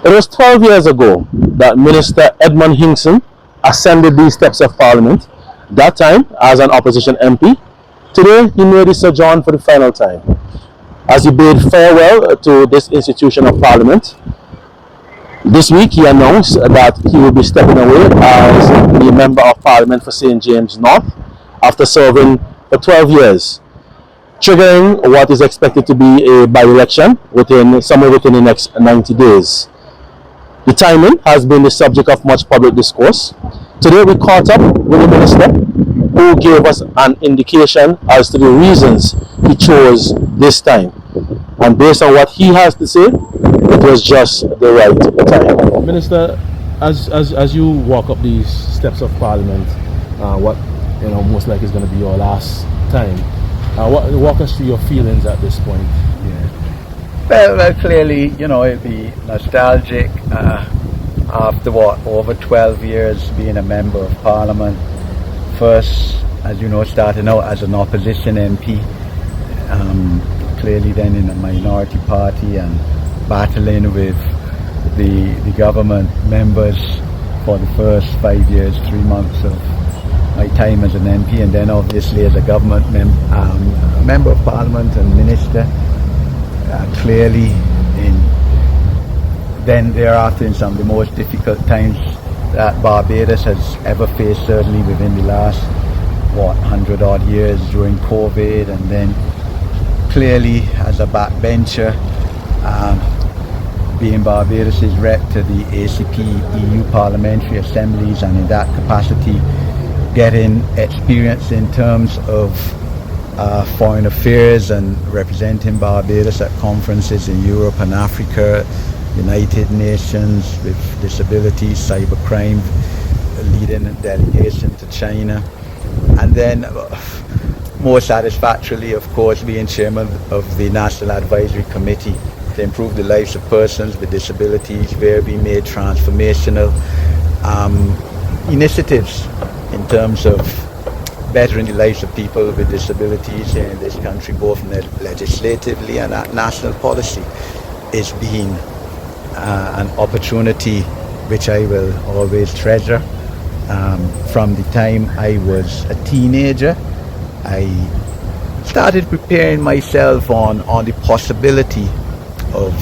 It was 12 years ago that Minister Edmund Hinkson ascended these steps of Parliament, that time as an opposition MP. Today, he made his sojourn for the final time. As he bade farewell to this institution of Parliament, this week he announced that he will be stepping away as the Member of Parliament for St. James North after serving for 12 years, triggering what is expected to be a by-election somewhere within the next 90 days. The timing has been the subject of much public discourse. Today we caught up with the Minister, who gave us an indication as to the reasons he chose this time. And based on what he has to say, it was just the right time. Minister, as you walk up these steps of Parliament, what most likely is going to be your last time, walk us through your feelings at this point. Well, clearly, it'll be nostalgic after over 12 years being a Member of Parliament. First, as you know, starting out as an opposition MP, clearly then in a minority party and battling with the government members for the first 5 years, 3 months of my time as an MP, and then obviously as a government Member of Parliament and Minister. Clearly, then thereafter in some of the most difficult times that Barbados has ever faced, certainly within the last 100 odd years during COVID, and then clearly as a backbencher, being Barbados' rep to the ACP EU parliamentary assemblies, and in that capacity getting experience in terms of foreign affairs and representing Barbados at conferences in Europe and Africa, United Nations with disabilities, cybercrime, leading a delegation to China, and then more satisfactorily, of course, being chairman of the National Advisory Committee to improve the lives of persons with disabilities, where we made transformational initiatives in terms of bettering the lives of people with disabilities here in this country, both legislatively and at national policy. It's been an opportunity which I will always treasure. From the time I was a teenager, I started preparing myself on the possibility of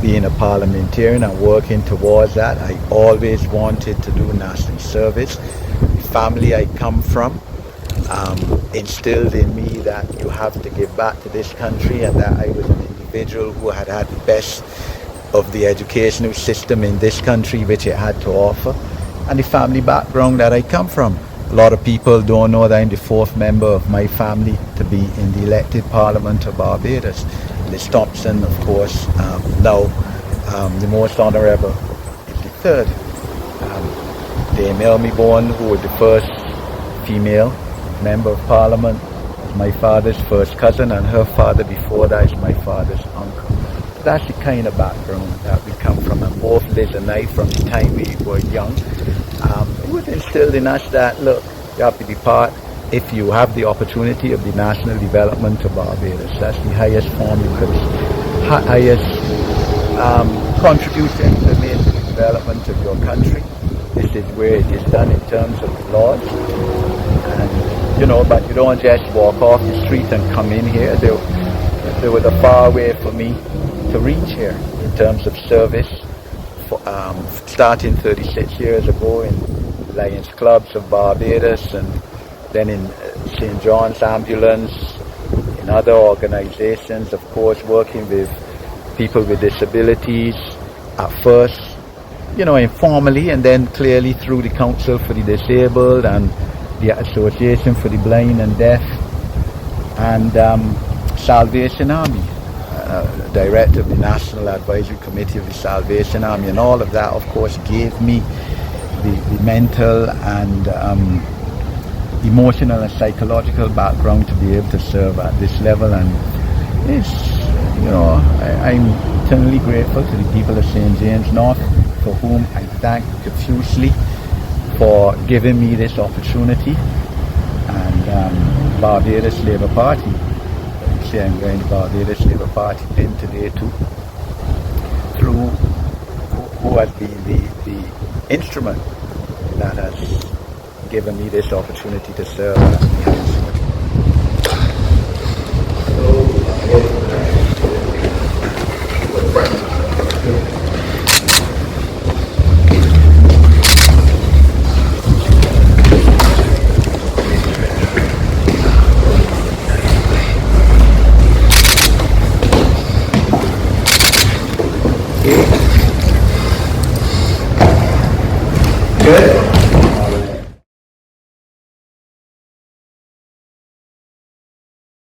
being a parliamentarian and working towards that. I always wanted to do national service. The family I come from instilled in me that you have to give back to this country, and that I was an individual who had had the best of the educational system in this country which it had to offer, and the family background that I come from. A lot of people don't know that I'm the fourth member of my family to be in the elected Parliament of Barbados. Liz Thompson, of course, now the most honourable is the third. Dame Elmy Bourne, who was the first female Member of Parliament, was my father's first cousin, and her father before that is my father's uncle. That's the kind of background that we come from, and both Liz and I, from the time we were young, it was instilled in us that, look, you have to be part, if you have the opportunity, of the national development of Barbados. That's the highest form you could, highest contribution to make to the development of your country. This is where it is done in terms of the laws. And, but you don't just walk off the street and come in here. There was a far way for me to reach here in terms of service, starting 36 years ago in Lions Clubs of Barbados, and then in St. John's Ambulance, in other organizations, of course, working with people with disabilities at first, informally, and then clearly through the Council for the Disabled and the Association for the Blind and Deaf, and Salvation Army, director of the National Advisory Committee of the Salvation Army, and all of that, of course, gave me the mental and emotional and psychological background to be able to serve at this level. And it's, I'm eternally grateful to the people of St. James North, for whom I thank profusely for giving me this opportunity, and Barbados Labour Party. I'm wearing the Barbados Labour Party pin today too. Through has been the instrument that has given me this opportunity to serve as the